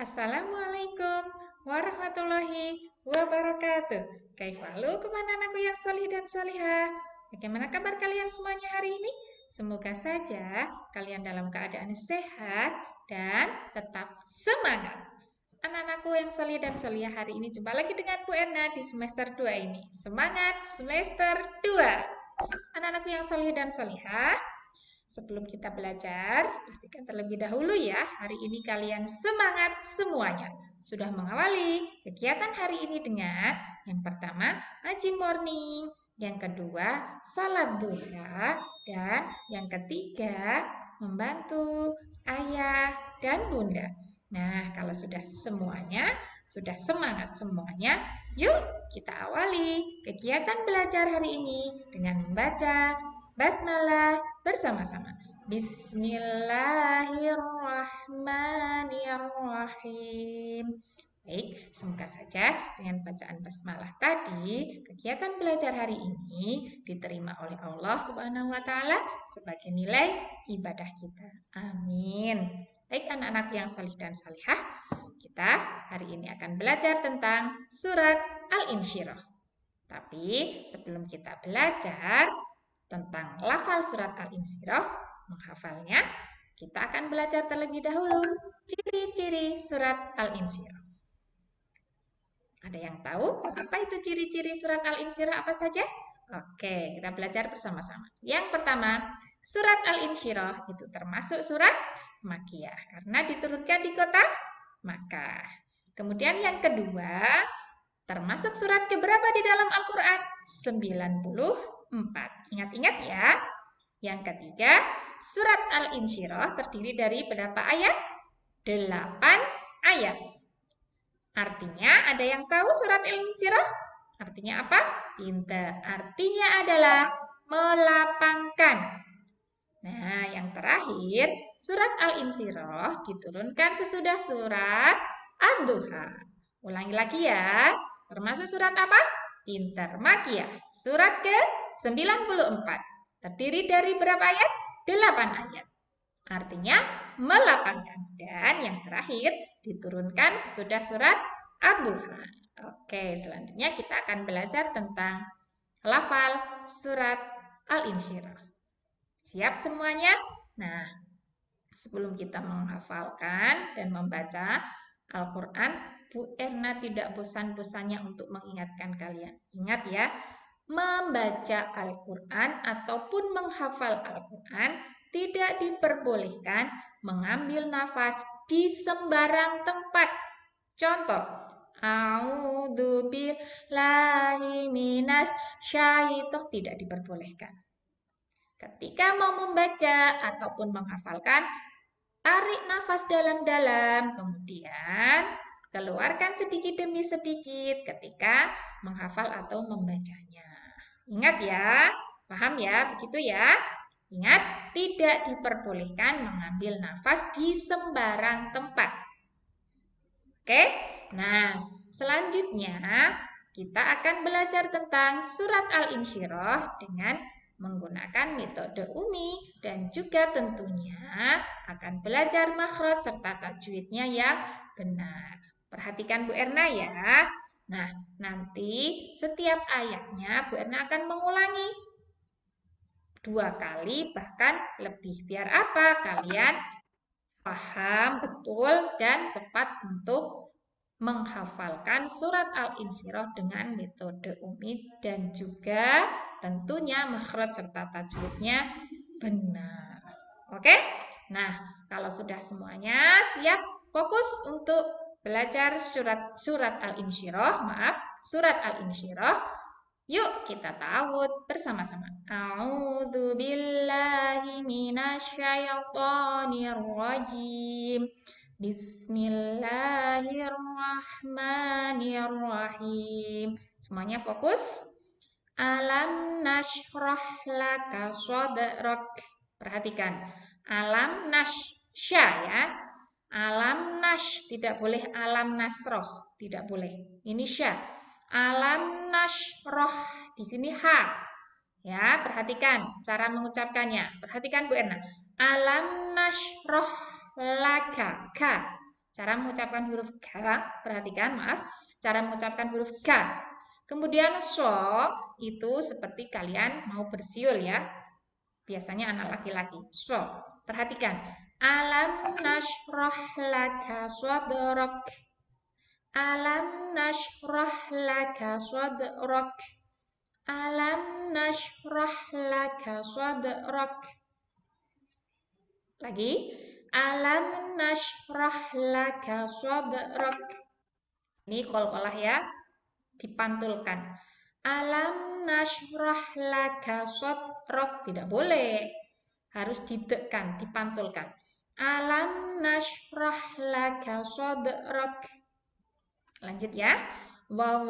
Assalamualaikum warahmatullahi wabarakatuh. Kaifalukum anak-anakku yang salih dan salihah. Bagaimana kabar kalian semuanya hari ini? Semoga saja kalian dalam keadaan sehat dan tetap semangat. Anak-anakku yang salih dan salihah, hari ini jumpa lagi dengan Bu Erna di semester 2 ini. Semangat semester 2. Anak-anakku yang salih dan salihah, sebelum kita belajar, pastikan terlebih dahulu ya, hari ini kalian semangat semuanya. Sudah mengawali kegiatan hari ini dengan yang pertama, ngaji morning, yang kedua, salat duha, dan yang ketiga, membantu ayah dan bunda. Nah, kalau sudah semuanya, sudah semangat semuanya, yuk kita awali kegiatan belajar hari ini dengan membaca basmalah bersama-sama. Bismillahirrahmanirrahim. Baik, semoga saja dengan bacaan basmalah tadi, kegiatan belajar hari ini diterima oleh Allah Subhanahu wa Ta'ala sebagai nilai ibadah kita. Amin. Baik, anak-anak yang salih dan salihah, kita hari ini akan belajar tentang surat Al-Insyirah. Tapi sebelum kita belajar tentang lafal surat Al-Insyirah, menghafalnya, kita akan belajar terlebih dahulu ciri-ciri surat Al-Insyirah. Ada yang tahu apa itu ciri-ciri surat Al-Insyirah apa saja? Oke, kita belajar bersama-sama. Yang pertama, surat Al-Insyirah itu termasuk surat Makkiyah karena diturunkan di kota Makkah. Kemudian yang kedua, termasuk surat keberapa di dalam Al-Quran? 94. Ingat-ingat ya. Yang ketiga, surat Al-Insyirah terdiri dari berapa ayat? 8 ayat. Artinya, ada yang tahu surat Al-Insyirah? Artinya apa? Pintar. Artinya adalah melapangkan. Nah, yang terakhir, surat Al-Insyirah diturunkan sesudah surat Ad-Duha. Ulangi lagi ya. Termasuk surat apa? Pintar. Makkiyah. Surat ke-94. Terdiri dari berapa ayat? 8 ayat. Artinya melapangkan. Dan yang terakhir diturunkan sesudah surat Ad-Duha. Oke, selanjutnya kita akan belajar tentang lafal surat Al-Insyirah. Siap semuanya? Nah, sebelum kita menghafalkan dan membaca Al-Quran, Bu Erna tidak bosan-bosannya untuk mengingatkan kalian. Ingat ya, membaca Al-Quran ataupun menghafal Al-Quran tidak diperbolehkan mengambil nafas di sembarang tempat. Contoh, A'udzubillahi minasyaitonir, tidak diperbolehkan. Ketika mau membaca ataupun menghafalkan, tarik nafas dalam-dalam, kemudian keluarkan sedikit demi sedikit ketika menghafal atau membacanya. Ingat ya, paham ya, begitu ya. Ingat, tidak diperbolehkan mengambil nafas di sembarang tempat. Oke, nah selanjutnya kita akan belajar tentang surat Al-Insyirah dengan menggunakan metode Umi dan juga tentunya akan belajar makhraj serta tajwidnya yang benar. Perhatikan Bu Erna ya. Nah, nanti setiap ayatnya Bu Erna akan mengulangi 2 kali bahkan lebih. Biar apa? Kalian paham betul dan cepat untuk menghafalkan surat Al-Insyirah dengan metode Umi dan juga tentunya makhraj serta tajwidnya benar. Oke? Nah, kalau sudah semuanya siap, fokus untuk belajar surat Al-Insyirah, surat Al-Insyirah. Yuk kita ta'awudz bersama-sama. A'udzubillahi minasyaitonir rajim. Bismillahirrahmanirrahim. Semuanya fokus. Alam nashrah laka sadrak. Perhatikan. Alam nasya ya. Alam nash, tidak boleh alam nasroh, tidak boleh. Ini sya. Alam nasroh, di sini ha. Ya, perhatikan cara mengucapkannya. Perhatikan Bu Erna. Alam nasroh laka, ka. Cara mengucapkan huruf K, perhatikan, maaf. Cara mengucapkan huruf K. Kemudian so, itu seperti kalian mau bersiul ya. Biasanya anak laki-laki. So, perhatikan. Alam nashrah laka sadrak. Alam nashrah laka sadrak. Alam nashrah laka sadrak. Lagi. Alam nashrah laka sadrak. Ini qol-qolah ya. Dipantulkan. Alam nashrah laka sadrak. Tidak boleh. Harus didekkan, dipantulkan. Alam nashrah laka sadrak. Lanjut ya. Waw,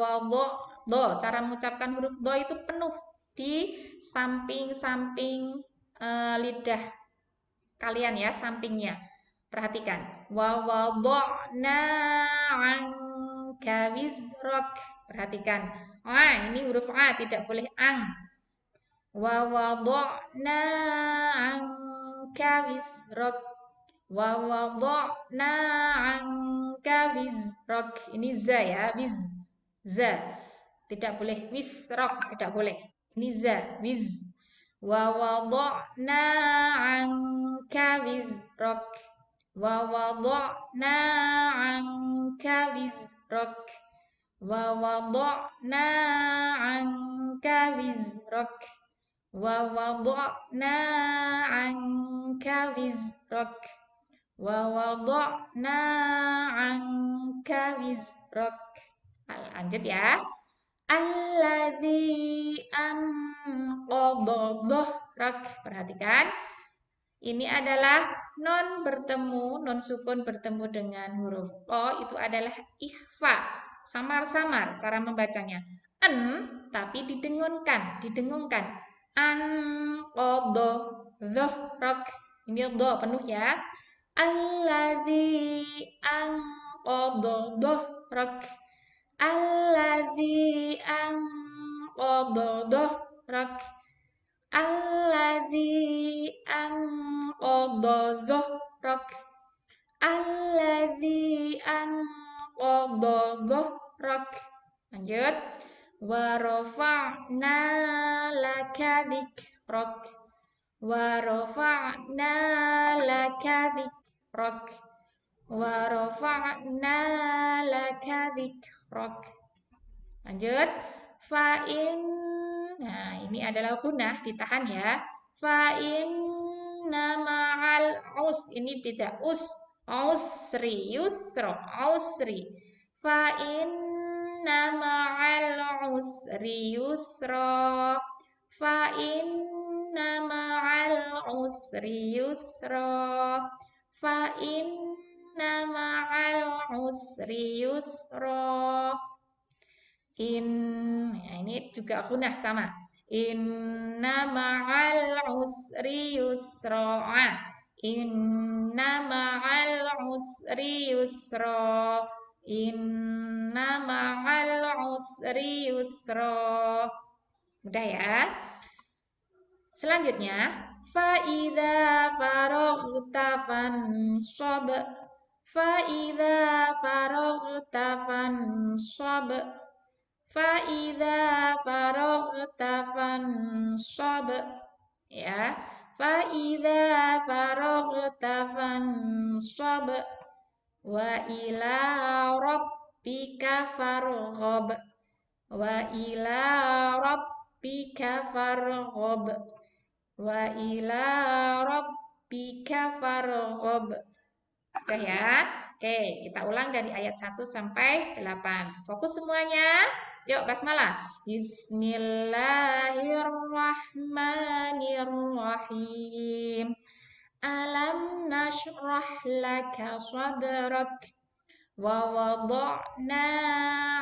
do. Cara mengucapkan huruf do itu penuh di samping-samping lidah kalian ya, sampingnya. Perhatikan. Wa wada'na 'anka wizrak. Perhatikan. Ini huruf A, tidak boleh ang. Wa wada'na 'anka wizrak. Wa wada'na 'anka wizrak. Ini za ya, wiz. Za. Tidak boleh wizrak, tidak boleh. Ini za, wiz. Wa wada'na 'anka wizrak. Wa wada'na 'anka wizrak. Wa wada'na 'anka wizrak. Wa wada'na 'anka wizrak. Wa wada'na 'anka wizrak. Lanjut ya. Alladzi anqadha dhahrak. Perhatikan. Ini adalah non bertemu, non sukun bertemu dengan huruf o, itu adalah ikhfa. Samar-samar cara membacanya. En, tapi didengungkan, didengungkan. Anqadha dhahrak. Ini do penuh ya. Alladzi anqadha dhahrak. Alladzi anqadha dhahrak. Alladzi anqadha dhahrak. Alladzi anqadha dhahrak. Lanjut. Wa rafa'na laka dzikrak. Wa rafa'na laka dzikrak. Wa rafa'na laka dzikrak. Lanjut. Fa'in. Nah, ini adalah gunah, ditahan ya. Fa'inna ma'al us. Ini tidak us. Usri, yusro, usri. Fa'inna ma'al usri yusro. Fa'inna ma'al usri yusro. Fa'inna ma'al usri yusro. Ya, ini juga gunah sama. Inna ma'al usri yusra. Inna ma'al usri yusra. Inna ma'al usri yusra. Mudah ya. Selanjutnya, fa'idha faraghta fansab. Fa'idha faraghta fansab. Fa'idha faraghta fansab. Ya. Fa'idha faraghta fansab. Wa ila rabbika farghab. Wa ila rabbika farghab. Wa ila rabbika farghab. Udah ya. Oke, kita ulang dari ayat 1 sampai 8. Fokus semuanya. Yuk, basmalah. Bismillahirrahmanirrahim. Alam nashrah laka sadrak. Wa wada'na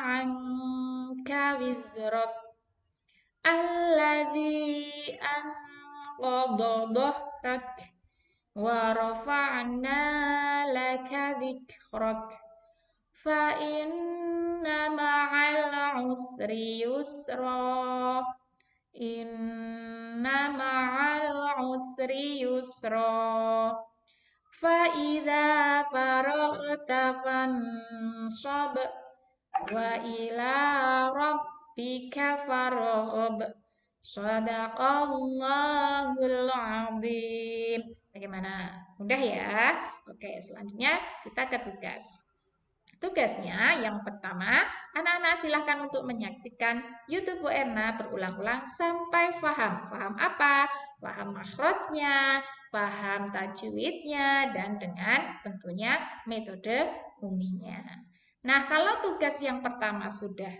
'anka wizrak. Alladzi anqadha dhahrak. Wa rafa'na laka dzikrak. Fa inna ma'al usri yusra. Inna ma'al usri yusra. فَإِذَا فَرَغْتَ فَانصَبْ وَإِلَى رَبِّكَ فَارْغَب. Shadaqallahul azim. Bagaimana? Mudah ya? Oke, selanjutnya kita ke tugas. Tugasnya yang pertama, anak-anak silahkan untuk menyaksikan YouTube Bu Erna berulang-ulang sampai paham. Paham apa? Paham makhrajnya, paham tajwidnya, dan dengan tentunya metode uminya. Nah, kalau tugas yang pertama sudah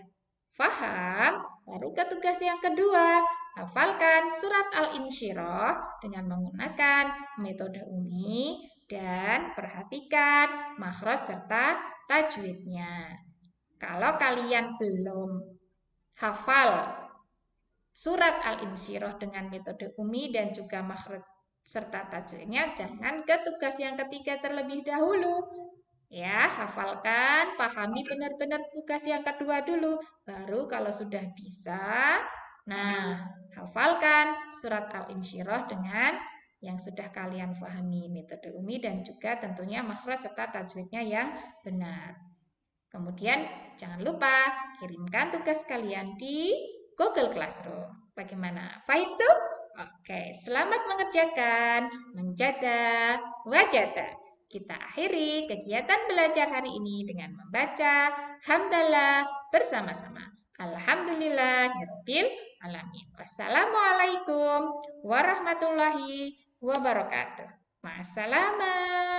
paham, baru ke tugas yang kedua. Hafalkan surat Al-Insyirah dengan menggunakan metode umi dan perhatikan makhraj serta tajwidnya. Kalau kalian belum hafal surat Al-Insyirah dengan metode umi dan juga makhraj serta tajwidnya, jangan ke tugas yang ketiga terlebih dahulu. Ya, hafalkan, pahami benar-benar tugas yang kedua dulu. Baru kalau sudah bisa, nah, hafalkan surat Al-Insyirah dengan yang sudah kalian pahami metode umi dan juga tentunya makhraj serta tajwidnya yang benar. Kemudian jangan lupa kirimkan tugas kalian di Google Classroom. Bagaimana? Paham tuh? Oke, selamat mengerjakan. Menjada wajada. Kita akhiri kegiatan belajar hari ini dengan membaca hamdalah bersama-sama. Alhamdulillahirabbil alamin. Wassalamualaikum warahmatullahi wabarakatuh. Ma'assalamah.